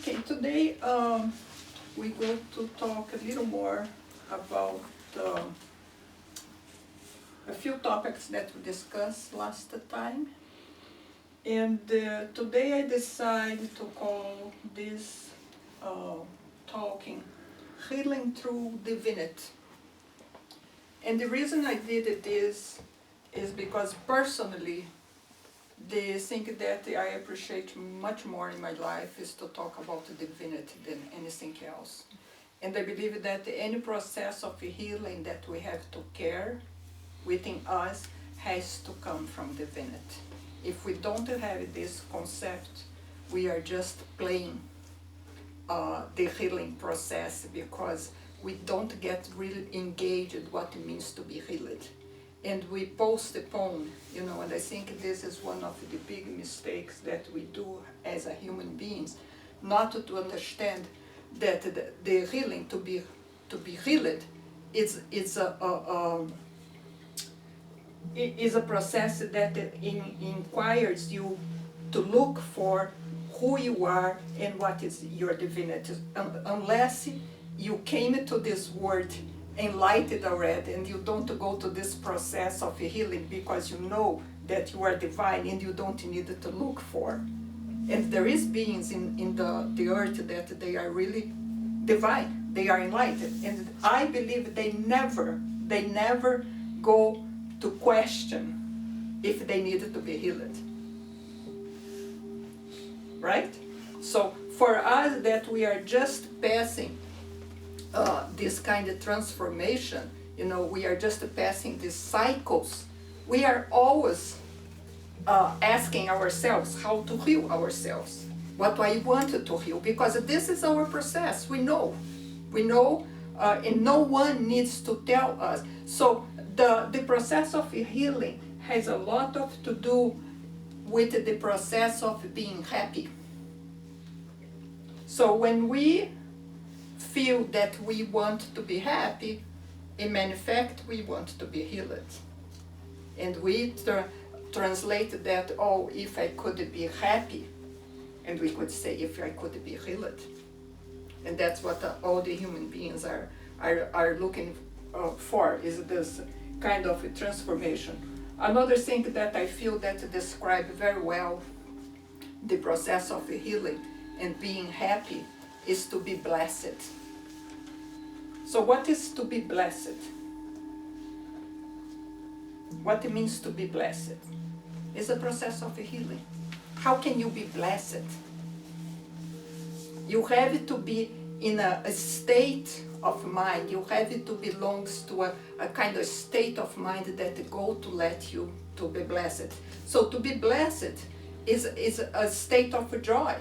Okay, today we go to talk a little more about a few topics that we discussed last time. And today I decided to call this talking Healing Through Divinity. And the reason I did this is because personally, the thing that I appreciate much more in my life is to talk about the divinity than anything else. And I believe that any process of healing that we have to care within us has to come from divinity. If we don't have this concept, we are just playing the healing process because we don't get really engaged in what it means to be healed. And we postpone, and I think this is one of the big mistakes that we do as a human beings, not to understand that the healing to be healed is a process that inquires you to look for who you are and what is your divinity. Unless you came to this world enlightened already and you don't go to this process of healing because you know that you are divine and you don't need to look for. And there is beings in the earth that they are really divine, they are enlightened. And I believe they never go to question if they needed to be healed. Right? So for us that we are just passing this kind of transformation, we are just passing these cycles. We are always asking ourselves how to heal ourselves. What do I want to heal? Because this is our process. We know, and no one needs to tell us. So the process of healing has a lot to do with the process of being happy. So when we feel that we want to be happy, in matter of fact, we want to be healed. And we translate that, if I could be happy, and we could say, if I could be healed. And that's what all the human beings are looking for, is this kind of a transformation. Another thing that I feel that describes very well the process of healing and being happy is to be blessed. So what is to be blessed? What it means to be blessed? It's a process of healing. How can you be blessed? You have to be in a state of mind. You have to belong to a kind of state of mind that go to let you to be blessed. So to be blessed is a state of joy.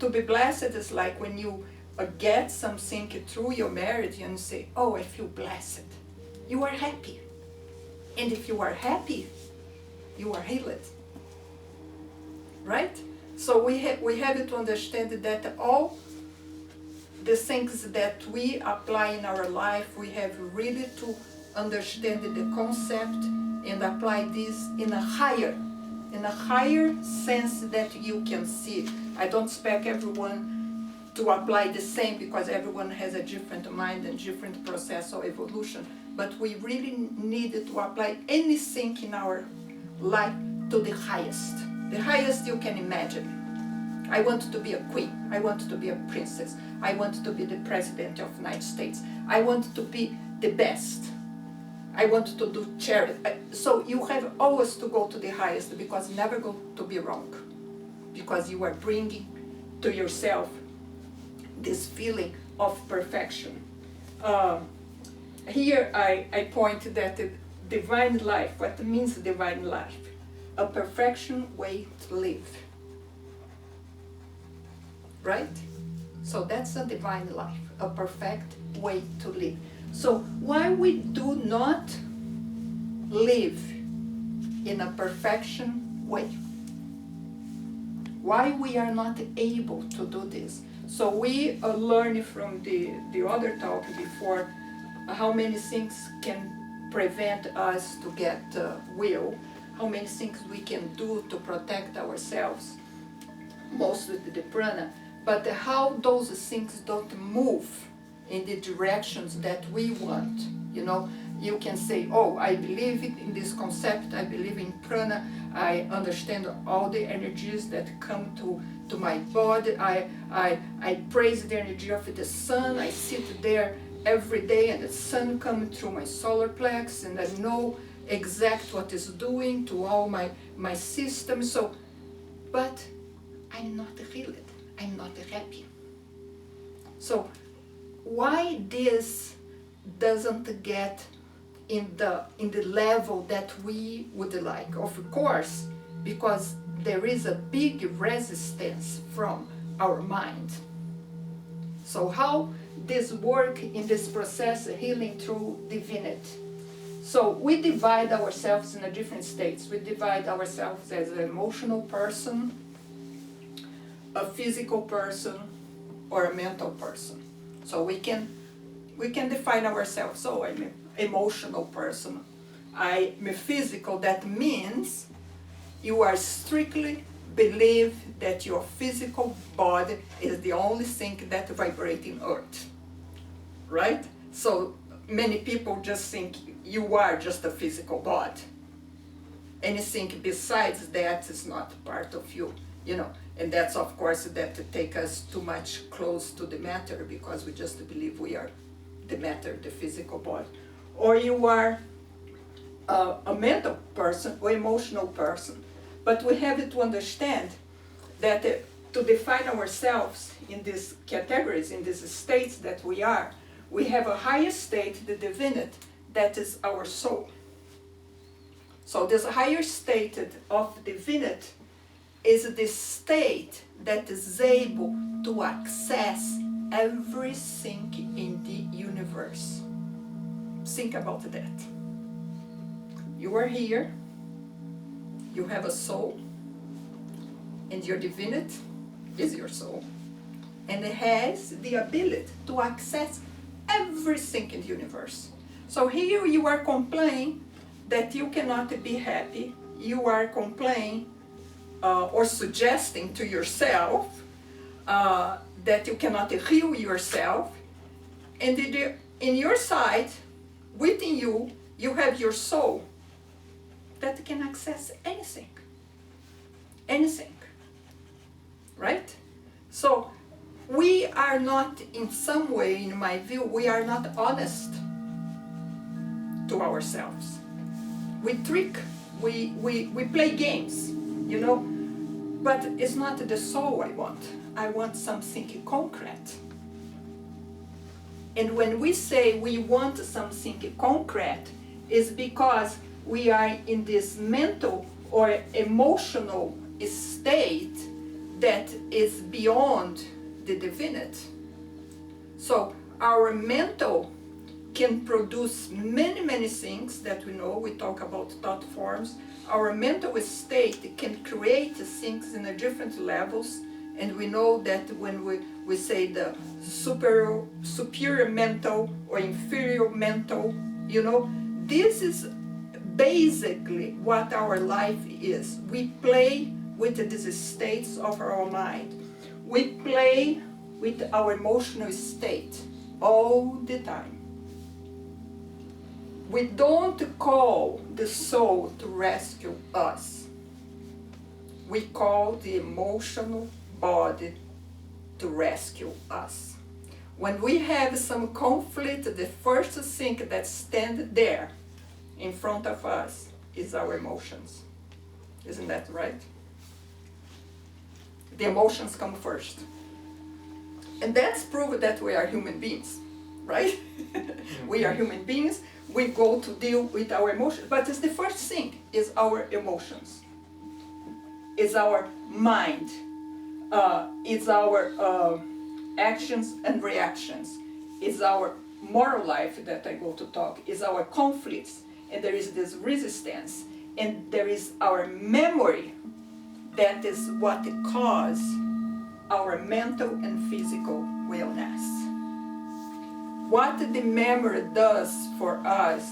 To be blessed is like when you get something through your marriage and say, I feel blessed. You are happy. And if you are happy, you are healed. Right? So we have to understand that all the things that we apply in our life, we have really to understand the concept and apply this in a higher sense that you can see. I don't expect everyone to apply the same because everyone has a different mind and different process of evolution. But we really need to apply anything in our life to the highest you can imagine. I want to be a queen. I want to be a princess. I want to be the president of the United States. I want to be the best. I want to do charity. So you have always to go to the highest because never go to be wrong. Because you are bringing to yourself this feeling of perfection. Here I point that divine life, what means divine life? A perfection way to live. Right? So that's a divine life, a perfect way to live. So why we do not live in a perfection way? Why we are not able to do this? So we learned from the other talk before how many things can prevent us to get will, how many things we can do to protect ourselves, mostly the prana. but how those things don't move in the directions that we want. You know, you can say, oh, I believe in this concept, I believe in prana, I understand all the energies that come to my body, I praise the energy of the sun, I sit there every day and the sun comes through my solar plex and I know exact what it's doing to all my system. So, but I'm not healed, I'm not happy. So why this doesn't get in the level that we would like? Of course, because there is a big resistance from our mind. So how this work in this process, healing through divinity? So we divide ourselves in different states. We divide ourselves as an emotional person, a physical person, or a mental person. So we can define ourselves. So I'm an emotional person. I'm a physical. That means you are strictly believe that your physical body is the only thing that vibrates in earth, right? So many people just think you are just a physical body. Anything besides that is not part of you, you know. And that's, of course, that take us too much close to the matter, because we just believe we are the matter, the physical body. Or you are a mental person or emotional person. But we have to understand that to define ourselves in these categories, in these states that we are, we have a higher state, the divinity, that is our soul. So this higher state of divinity is the state that is able to access everything in the universe. Think about that. You are here, you have a soul, and your divinity is your soul, and it has the ability to access everything in the universe. So here you are complaining that you cannot be happy, you are complaining or suggesting to yourself that you cannot heal yourself, and in your side, within you, you have your soul that can access anything, right? So we are not, in some way, in my view, we are not honest to ourselves. We trick, we play games, you know, but it's not the soul I want. I want something concrete. And when we say we want something concrete, it's because we are in this mental or emotional state that is beyond the divinity. So our mental can produce many things that we know. We talk about thought forms. Our mental state can create things in different levels, and we know that when we say the superior mental or inferior mental, you know, this is basically what our life is. We play with these states of our mind. We play with our emotional state all the time. We don't call the soul to rescue us. We call the emotional body to rescue us. When we have some conflict, the first thing that stands there in front of us is our emotions. Isn't that right? The emotions come first. And that's proof that we are human beings, right? We are human beings. We go to deal with our emotions. But it's the first thing is our emotions. It's our mind. It's our actions and reactions. It's our moral life that I go to talk. It's our conflicts. And there is this resistance. And there is our memory. That is what causes our mental and physical wellness. What the memory does for us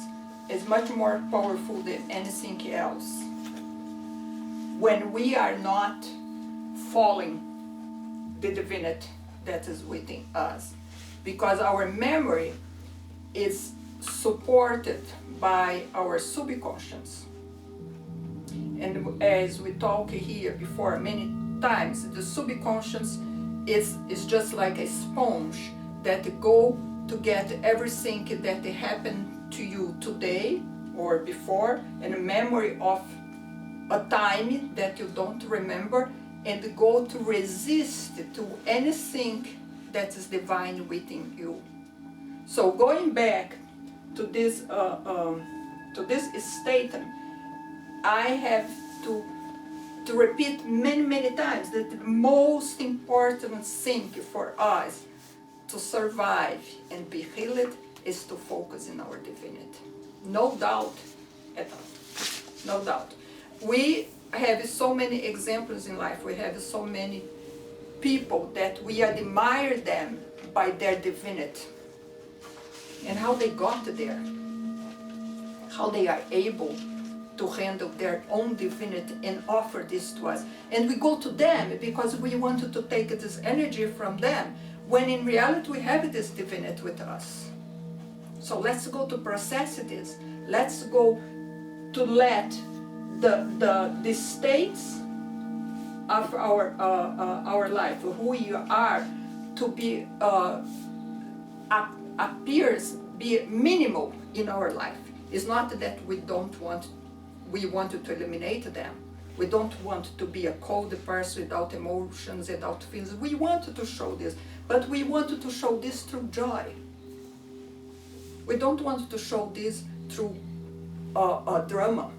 is much more powerful than anything else. When we are not following the divinity, that is within us, because our memory is supported by our subconscious. And as we talked here before many times, the subconscious is just like a sponge that go to get everything that happened to you today or before, and a memory of a time that you don't remember, and go to resist to anything that is divine within you. So going back to this statement, I have to repeat many times that the most important thing for us to survive and be healed is to focus in our divinity. No doubt at all. No doubt. We have so many examples in life. We have so many people that we admire them by their divinity and how they got there, how they are able to handle their own divinity and offer this to us. And we go to them because we wanted to take this energy from them, when in reality we have this divinity with us. So let's go to process this. Let's go to let the states of our life, who we are, to be be minimal in our life. It's not that we wanted to eliminate them. We don't want to be a cold person without emotions, without feelings. We wanted to show this, but we wanted to show this through joy. We don't want to show this through drama.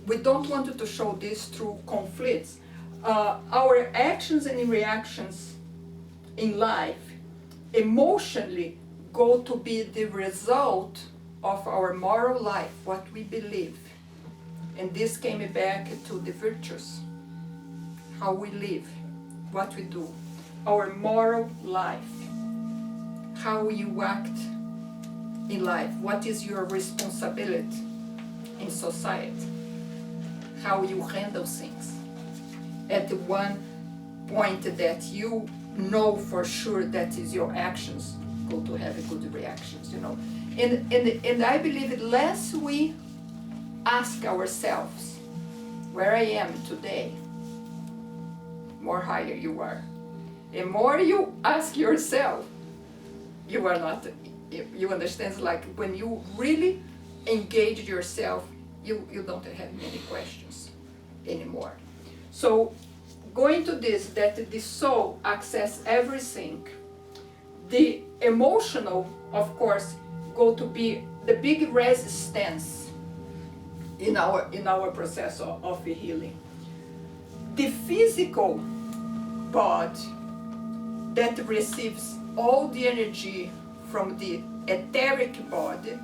We don't want to show this through conflicts. Our actions and reactions in life emotionally go to be the result of our moral life, what we believe. And this came back to the virtues, how we live, what we do, our moral life, how you act in life, what is your responsibility in society, how you handle things. At the one point that you know for sure that is your actions go to have a good reactions, you know. And I believe that less we ask ourselves where I am today, more higher you are. And more you ask yourself, you are not, you understand, like when you really engage yourself, you don't have many questions anymore. So going to this, that the soul access everything, the emotional, of course, go to be the big resistance in our process of healing. The physical body that receives all the energy from the etheric body.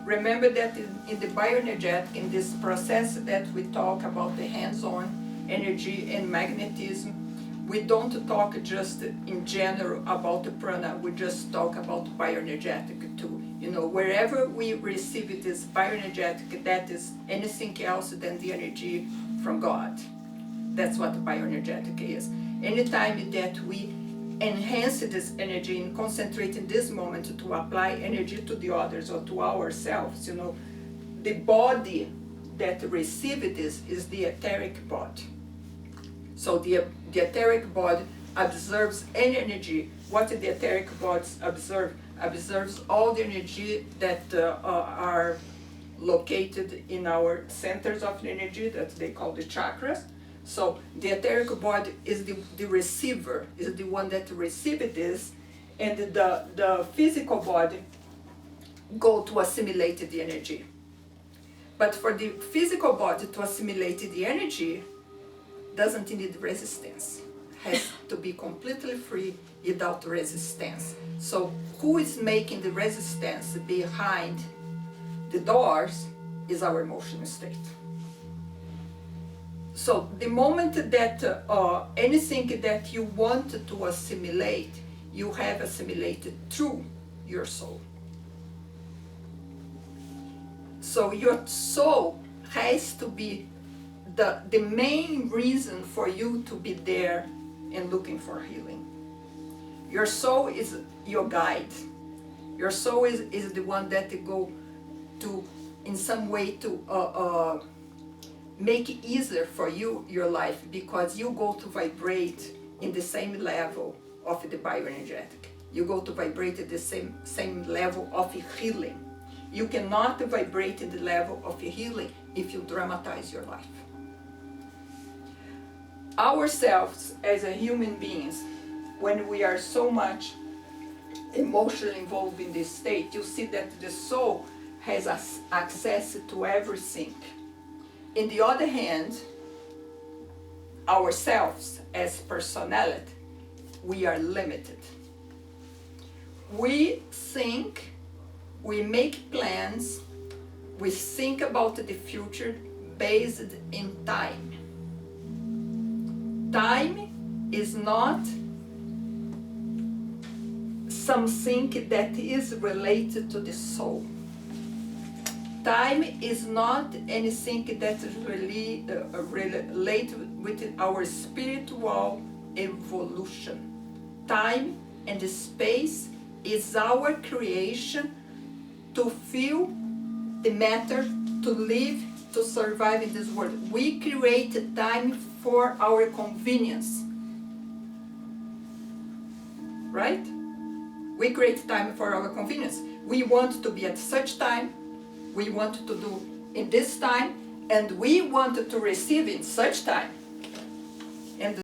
Remember that in the bioenergetic, in this process that we talk about the hands-on energy and magnetism, we don't talk just in general about the prana, we just talk about bioenergetic too. You know, wherever we receive this bioenergetic, that is anything else than the energy from God. That's what bioenergetic is. Anytime that we enhance this energy and concentrate in this moment to apply energy to the others or to ourselves, you know, the body that receives this is the etheric body. So the etheric body observes any energy. What the etheric bodies observes all the energy that are located in our centers of energy that they call the chakras. So the etheric body is the receiver, is the one that receives this, and the physical body go to assimilate the energy. But for the physical body to assimilate the energy, doesn't need resistance, has to be completely free without resistance. So who is making the resistance behind the doors is our emotional state. So the moment that anything that you want to assimilate, you have assimilated through your soul. So your soul has to be the main reason for you to be there and looking for healing. Your soul is your guide. Your soul is the one that go to, in some way, to make it easier for you, your life, because you go to vibrate in the same level of the bioenergetic. You go to vibrate at the same level of healing. You cannot vibrate in the level of healing if you dramatize your life. Ourselves as a human beings, when we are so much emotionally involved in this state, you see that the soul has access to everything. On the other hand, ourselves as personality, we are limited. We think, we make plans, we think about the future based in time. Time is not something that is related to the soul. Time is not anything that is really related with our spiritual evolution. Time and space is our creation to feel the matter, to live, to survive in this world. We create time for our convenience, right? We create time for our convenience. We want to be at such time, we want to do in this time, and we want to receive in such time. And